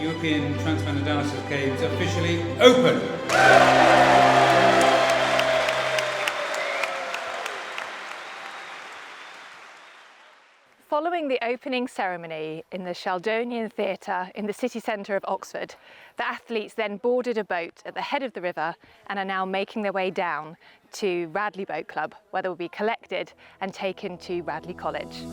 European Transplant and Dialysis Games officially open. Following the opening ceremony in the Sheldonian Theatre in the city centre of Oxford, the athletes then boarded a boat at the head of the river and are now making their way down to Radley Boat Club, where they will be collected and taken to Radley College.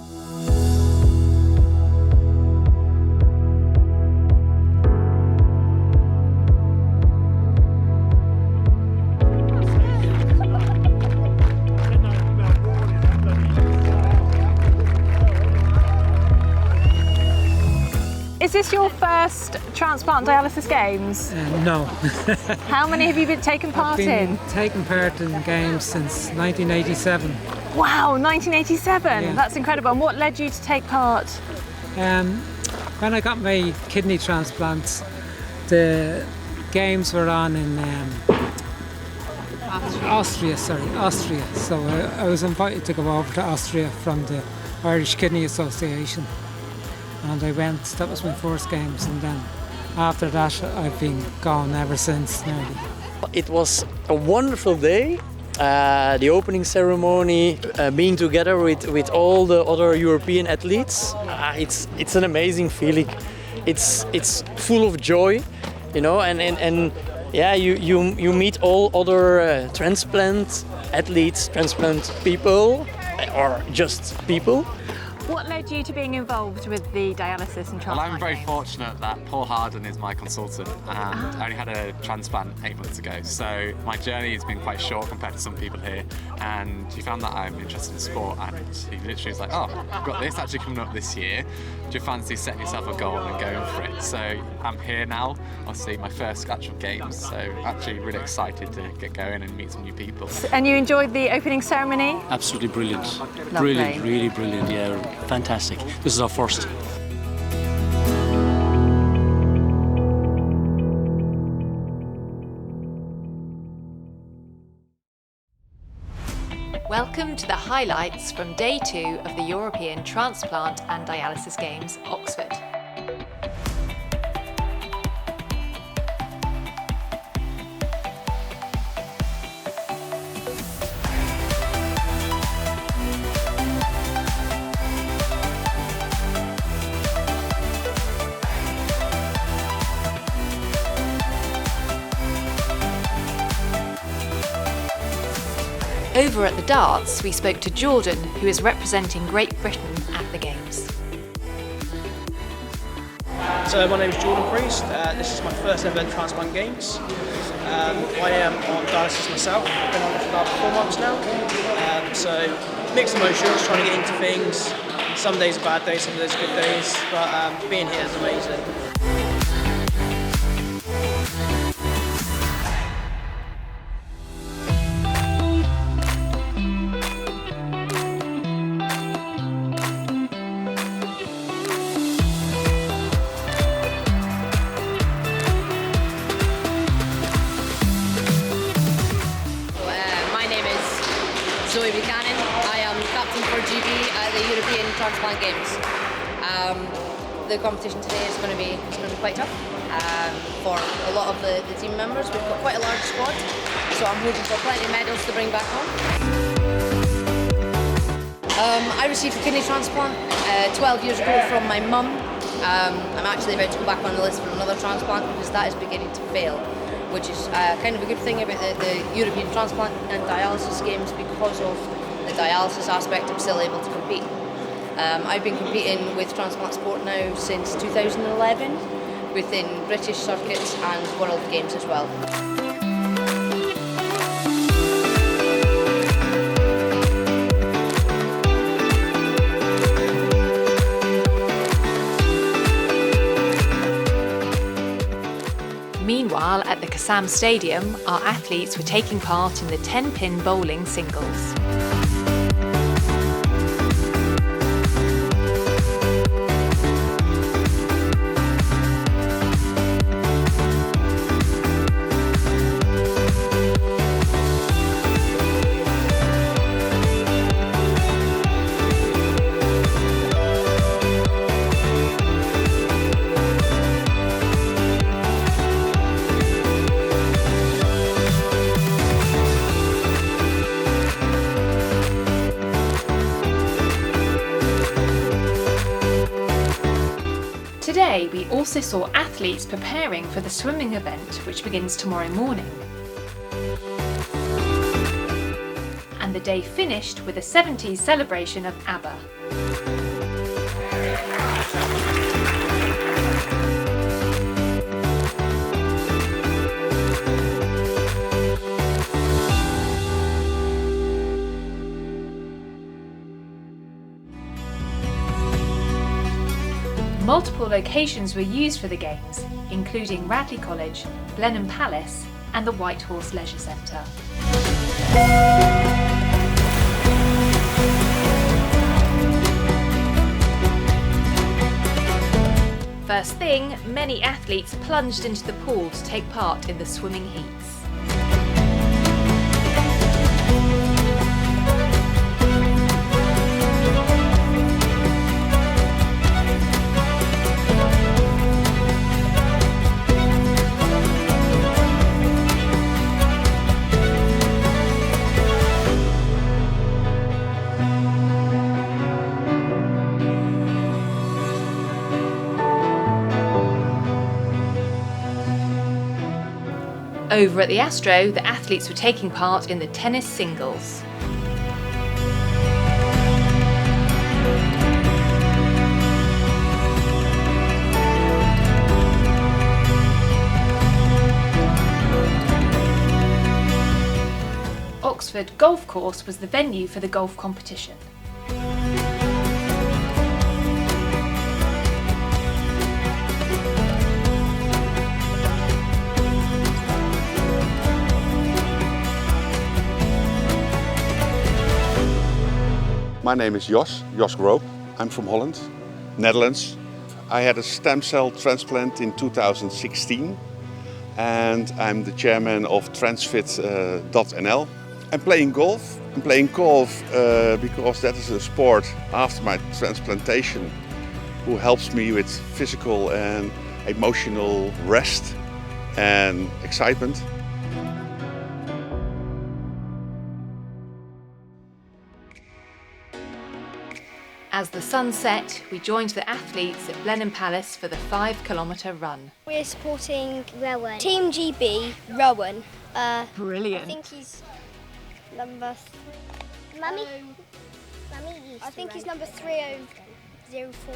Is this your first transplant dialysis games? No. How many have you taken part in? Taken part in games since 1987. Wow, 1987! Yeah. That's incredible. And what led you to take part? When I got my kidney transplant, the games were on in Austria. So I was invited to go over to Austria from the Irish Kidney Association. And I went, that was my first games, and then after that I've been gone ever since nearly. It was a wonderful day, the opening ceremony, being together with all the other European athletes. It's an amazing feeling. It's full of joy, you know, and yeah, you meet all other transplant athletes, transplant people, or just people. What led you to being involved with the dialysis and transplant? Well, I'm very games? fortunate that Paul Harden is my consultant, and I only had a transplant 8 months ago. So my journey has been quite short compared to some people here. And he found that I'm interested in sport, and he literally was like, "Oh, I've got this actually coming up this year. Do you fancy setting yourself a goal and going for it?" So I'm here now. Obviously, my first actual games. So actually, really excited to get going and meet some new people. And you enjoyed the opening ceremony? Absolutely brilliant. Lovely. Brilliant, really brilliant, yeah, fantastic. This is our first. Welcome to the highlights from Day 2 of the European Transplant and Dialysis Games, Oxford. Over at the darts, we spoke to Jordan, who is representing Great Britain at the Games. So my name is Jordan Priest. This is my first ever Transplant Games. I am on dialysis myself. I've been on it for about 4 months now. So mixed emotions, trying to get into things. Some days are bad days, some days are good days. But being here is amazing. Zoe Buchanan. I am captain for GB at the European Transplant Games. The competition today is going to be quite tough for a lot of the team members. We've got quite a large squad, so I'm hoping for plenty of medals to bring back home. I received a kidney transplant 12 years ago from my mum. I'm actually about to go back on the list for another transplant because that is beginning to fail, which is kind of a good thing about the European Transplant and Dialysis Games. Because of the dialysis aspect, I'm still able to compete. I've been competing with transplant sport now since 2011 within British circuits and World Games as well. Meanwhile, at the Kassam Stadium, our athletes were taking part in the 10-pin bowling singles. also saw athletes preparing for the swimming event, which begins tomorrow morning. And the day finished with a 70s celebration of ABBA. Multiple locations were used for the Games, including Radley College, Blenheim Palace and the White Horse Leisure Centre. First thing, many athletes plunged into the pool to take part in the swimming heats. Over at the Astro, the athletes were taking part in the tennis singles. Oxford Golf Course was the venue for the golf competition. My name is Jos Groop. I'm from Holland, Netherlands. I had a stem cell transplant in 2016 and I'm the chairman of Transfit.nl. I'm playing golf. Because that is a sport after my transplantation who helps me with physical and emotional rest and excitement. As the sun set, we joined the athletes at Blenheim Palace for the 5-kilometre run. We're supporting Rowan. Team GB, Rowan. Brilliant. I think he's number... Mummy? I think he's number 3004.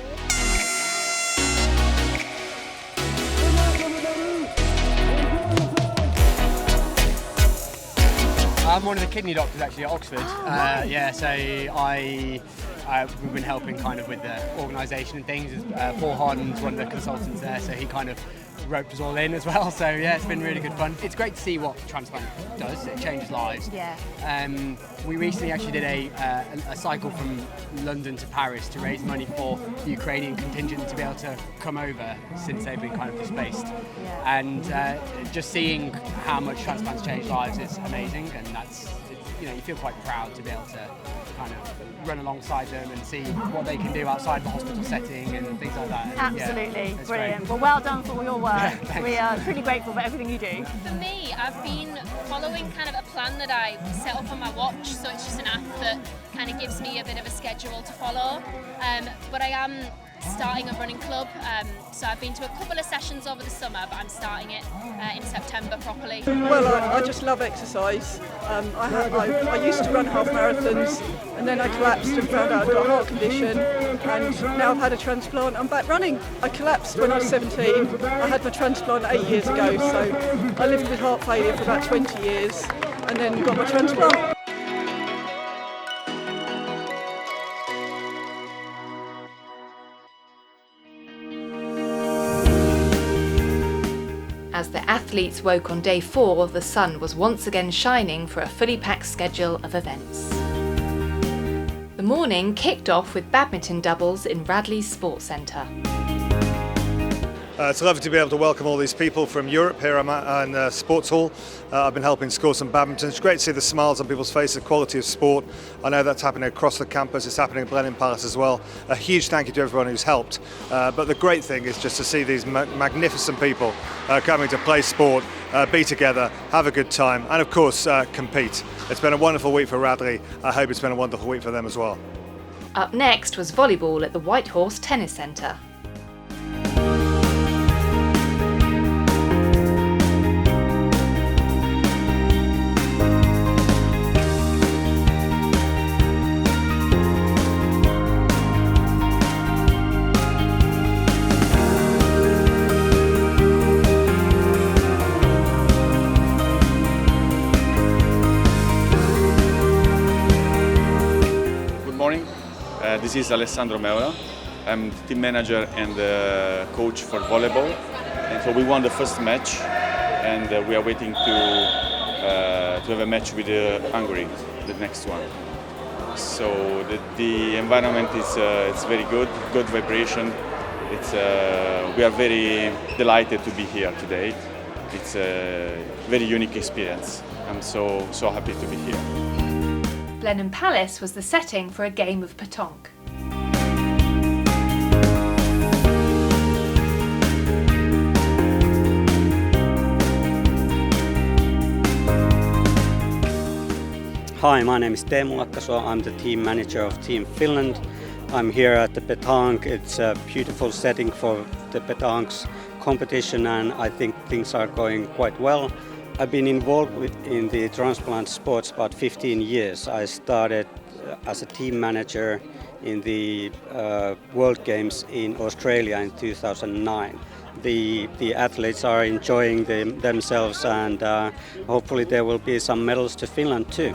I'm one of the kidney doctors actually at Oxford. Right. Yeah, so we've been helping kind of with the organisation and things. Paul Harden's one of the consultants there, so he kind of roped us all in as well. So yeah, it's been really good fun. It's great to see what transplant does. It changes lives. Yeah. We recently actually did a cycle from London to Paris to raise money for the Ukrainian contingent to be able to come over since they've been kind of displaced. Yeah. And just seeing how much transplants change lives is amazing, and you feel quite proud to be able to kind of run alongside them and see what they can do outside the hospital setting and things like that. And absolutely, yeah, brilliant. Great. Well, well done for all your work. Yeah, we are truly grateful for everything you do. For me, I've been following kind of a plan that I set up on my watch, so it's just an app that kind of gives me a bit of a schedule to follow. But I am starting a running club, so I've been to a couple of sessions over the summer, but I'm starting it in September properly. Well, I just love exercise. I used to run half marathons and then I collapsed and found out I'd got a heart condition, and now I've had a transplant. I'm back running. I collapsed when I was 17. I had my transplant 8 years ago, so I lived with heart failure for about 20 years and then got my transplant. As the athletes woke on day 4, the sun was once again shining for a fully packed schedule of events. The morning kicked off with badminton doubles in Radley's Sports Centre. It's lovely to be able to welcome all these people from Europe. Here I'm at in Sports Hall. I've been helping score some badminton. It's great to see the smiles on people's faces, the quality of sport. I know that's happening across the campus. It's happening at Blenheim Palace as well. A huge thank you to everyone who's helped. But the great thing is just to see these magnificent people coming to play sport, be together, have a good time, and of course compete. It's been a wonderful week for Radley. I hope it's been a wonderful week for them as well. Up next was volleyball at the White Horse Tennis Centre. This is Alessandro Meola. I'm the team manager and coach for volleyball. And so we won the first match, and we are waiting to have a match with Hungary, the next one. So the environment is it's very good vibration. We are very delighted to be here today. It's a very unique experience. I'm so happy to be here. Blenheim Palace was the setting for a game of pétanque. Hi, my name is Teemu Lakkaso. I'm the team manager of Team Finland. I'm here at the pétanque. It's a beautiful setting for the pétanque competition, and I think things are going quite well. I've been involved in the transplant sports about 15 years. I started as a team manager in the World Games in Australia in 2009. The athletes are enjoying themselves, and hopefully there will be some medals to Finland too.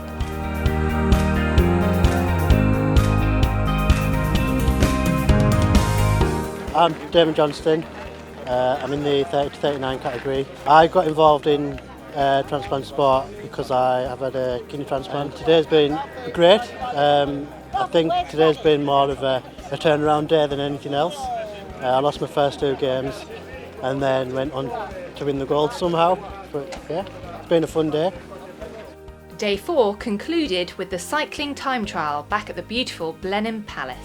I'm Damon Johnston. I'm in the 30 to 39 category. I got involved in transplant sport because I have had a kidney transplant. Today's been great. I think today's been more of a turnaround day than anything else. I lost my first 2 games and then went on to win the gold somehow. But yeah, it's been a fun day. Day 4 concluded with the cycling time trial back at the beautiful Blenheim Palace.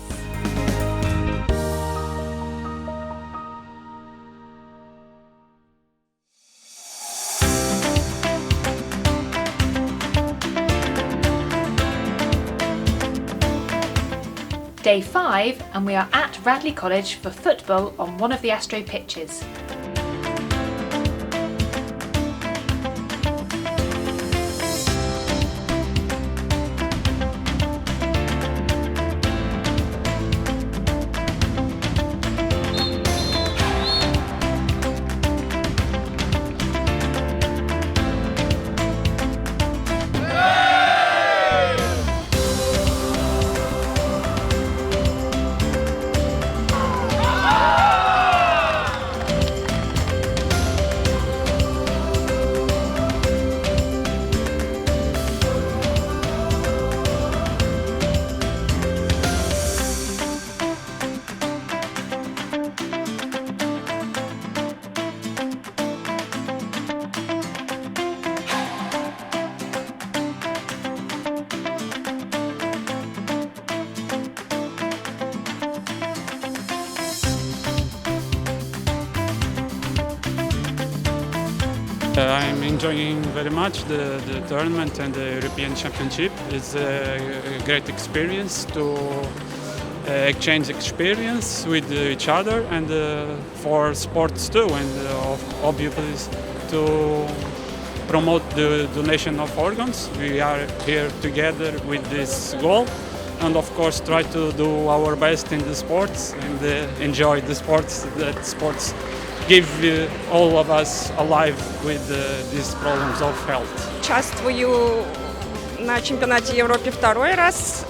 Day 5, and we are at Radley College for football on one of the Astro pitches. I'm enjoying very much the tournament and the European Championship. It's a great experience to exchange experience with each other, and for sports too, and obviously to promote the donation of organs. We are here together with this goal, and of course try to do our best in the sports and enjoy the sports that sports give all of us alive with these problems of health. Участвую на чемпионате Европы 2-й раз.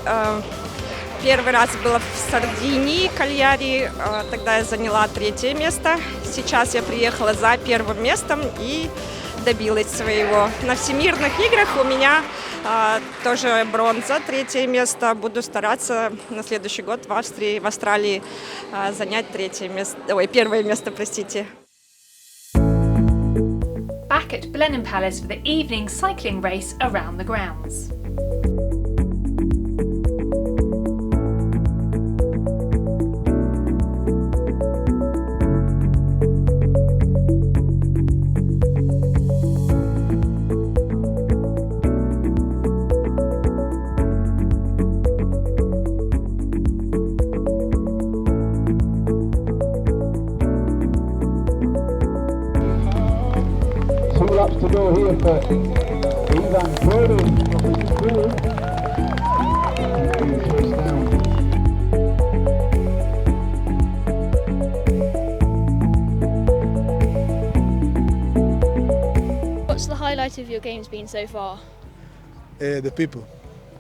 Первый раз была в Сардинии, Кальяри, тогда я заняла 3-е место. Сейчас я приехала за 1-м местом и добилась своего. На всемирных играх у меня тоже бронза, 3-е место. Буду стараться на следующий год в Австралии занять 1-е место, простите. Back at Blenheim Palace for the evening cycling race around the grounds. Laps to go here for Ivan Brody. What's the highlight of your games been so far? The people.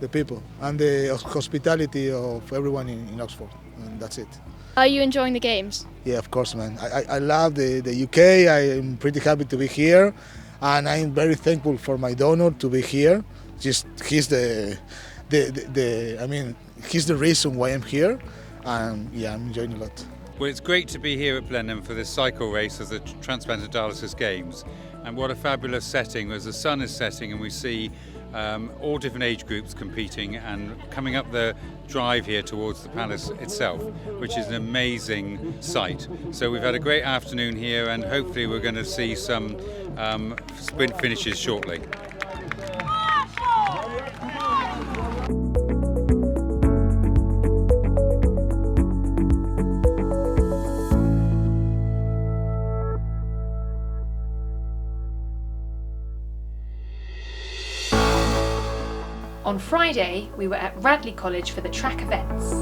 the people and the hospitality of everyone in Oxford, and that's it. Are you enjoying the games? Yeah, of course, man. I love the UK. I am pretty happy to be here, and I'm very thankful for my donor to be here. Just he's he's the reason why I'm here, and yeah, I'm enjoying a lot. Well, it's great to be here at Blenheim for this cycle race of the Transplanted Dialysis Games, and what a fabulous setting as the sun is setting and we see all different age groups competing and coming up the drive here towards the palace itself, which is an amazing sight. So we've had a great afternoon here, and hopefully we're going to see some sprint finishes shortly. On Friday, we were at Radley College for the track events.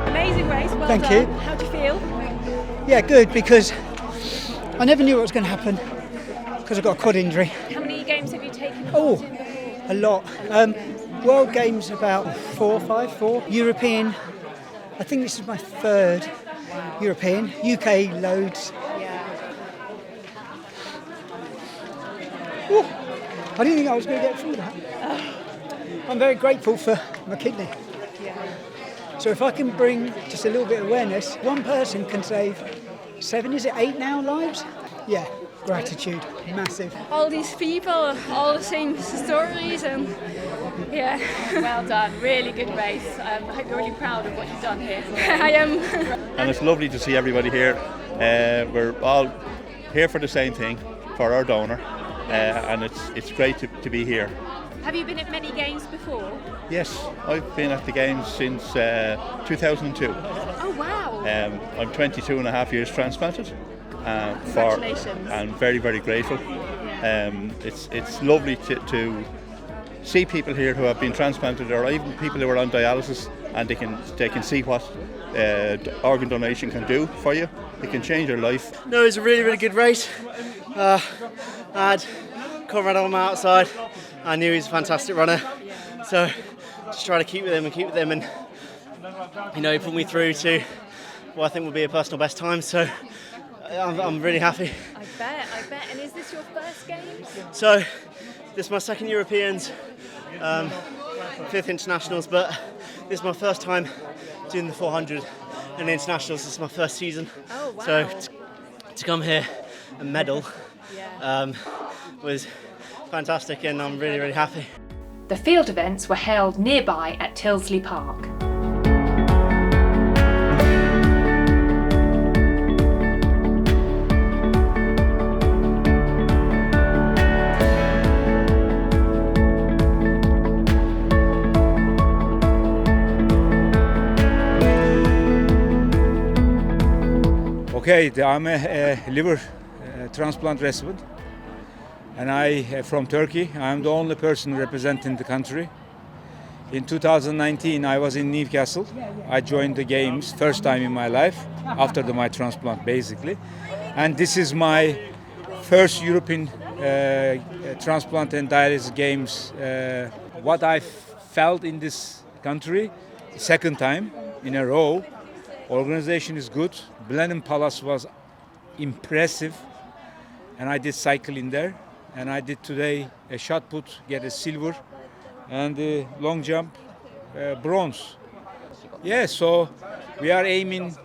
Amazing race, well Thank done. you. How do you feel? Yeah, good, because I never knew what was going to happen because I got a quad injury. How many games have you taken? Oh, a lot. World Games about 4. European, I think this is my 3rd European. UK loads. Ooh, I didn't think I was going to get through that. I'm very grateful for my kidney. So if I can bring just a little bit of awareness, one person can save 7, is it 8 now lives? Yeah, gratitude, massive. All these people, all the same stories, and yeah. Well done, really good race. I hope you're really proud of what you've done here. I am. And it's lovely to see everybody here. We're all here for the same thing, for our donor, and it's great to be here. Have you been at many games before? Yes, I've been at the games since 2002. Oh wow! I'm 22 and a half years transplanted. Congratulations. And very, very grateful. It's lovely to see people here who have been transplanted, or even people who are on dialysis, and they can see what organ donation can do for you. It can change your life. No, it was a really, really good race. I had Conrad on my outside. I knew he was a fantastic runner, so just try to keep with him, and he put me through to what I think will be a personal best time. So I'm really happy. I bet. And is this your first games? So this is my 2nd Europeans, 5th internationals, but this is my first time doing the 400 and the internationals. This is my first season. Oh wow! So to come here and medal was fantastic, and I'm really, really happy. The field events were held nearby at Tilsley Park. Okay, I'm a liver transplant recipient, and I from Turkey. I'm the only person representing the country. In 2019, I was in Newcastle. I joined the games first time in my life after my transplant, basically, and this is my first European transplant and dialysis games. What I felt in this country, 2nd time in a row. Organization is good. Blenheim Palace was impressive, and I did cycle in there, and I did today a shot put, get a silver, and a long jump, bronze. Yeah, so we are aiming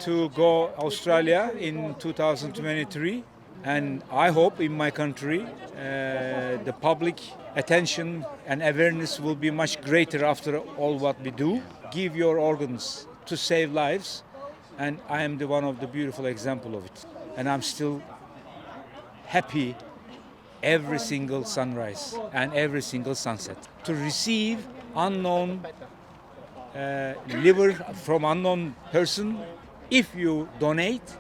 to go Australia in 2023, and I hope in my country the public attention and awareness will be much greater after all what we do. Give your organs to save lives, and I am the one of the beautiful example of it. And I'm still happy every single sunrise and every single sunset. To receive unknown liver from unknown person, if you donate,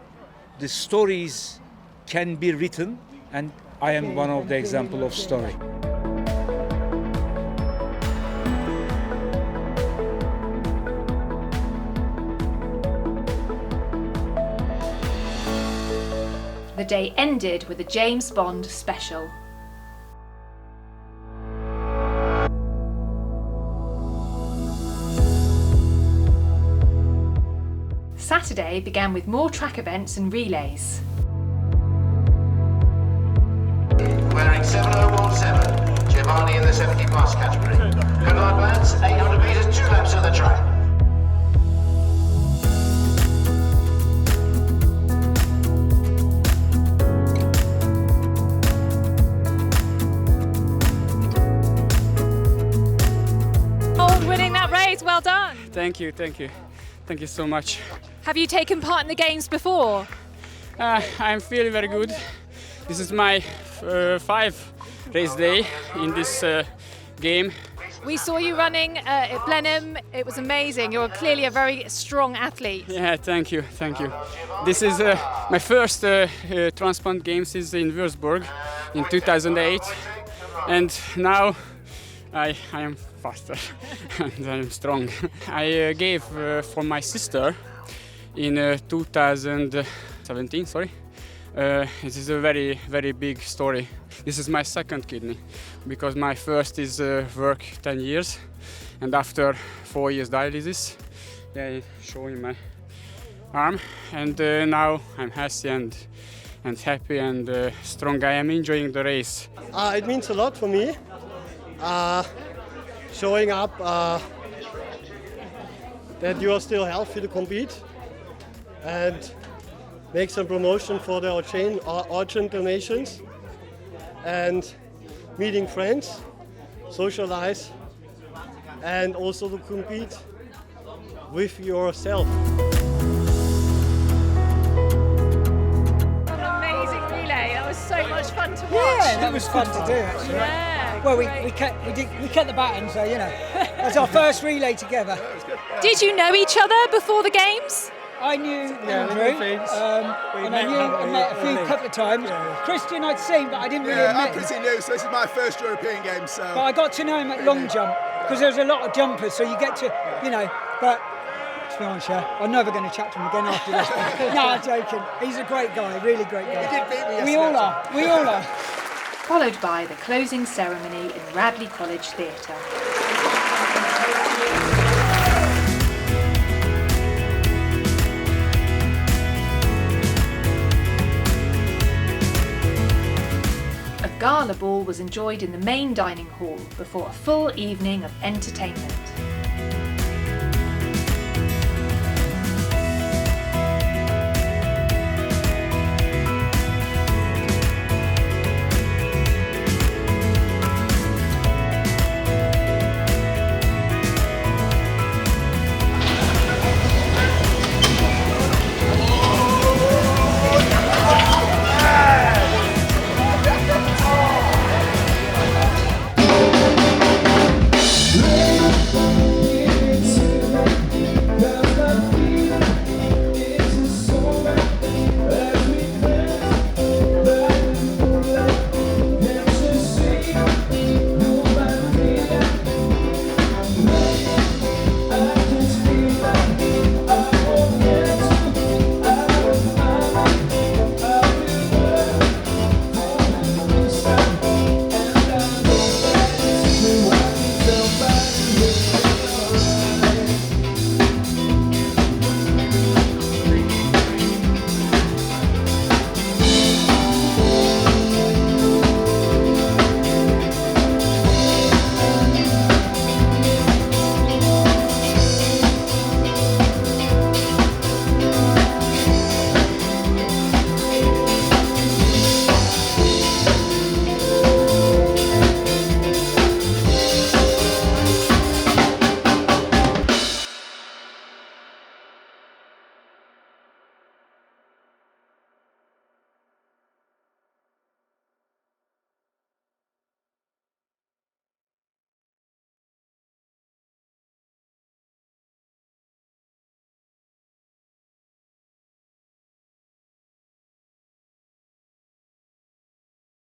the stories can be written, and I am one of the example of story. the day ended with a James Bond special. Saturday began with more track events and relays. Wearing 7017, Giovanni in the 70 plus category. Good luck, lads. 800 metres, 2 laps of the track. Oh, winning that race, well done. Thank you, thank you. Thank you so much. Have you taken part in the games before? I'm feeling very good. This is my 5th race day in this game. We saw you running at Blenheim. It was amazing. You're clearly a very strong athlete. Yeah, thank you, thank you. This is my first transplant games is in Würzburg in 2008, and now I am faster and I am strong. I gave for my sister in 2017, sorry. This is a very, very big story. This is my second kidney, because my first is work 10 years, and after 4 years dialysis, yeah, showing my arm, and now I'm healthy and happy and strong. I am enjoying the race. It means a lot for me. Showing up that you are still healthy to compete, and make some promotion for the organ donations, and meeting friends, socialize, and also to compete with yourself. What an amazing relay. That was so much fun to watch. Yeah, that was fun to do actually. Yeah. Well, we kept the baton, so you know, that's our first relay together. Did you know each other before the games? I knew Andrew, and I met a couple of times. Christian I'd seen, but I didn't really I'm met pretty new, so this is my first European Games. So. But I got to know him at long jump, because there's a lot of jumpers, so you get to, you know, but to be honest, I'm never going to chat to him again after this. No, I'm joking. He's a great guy, really great guy. He did beat me yesterday. We all are. Followed by the closing ceremony in Radley College Theatre. A gala ball was enjoyed in the main dining hall before a full evening of entertainment.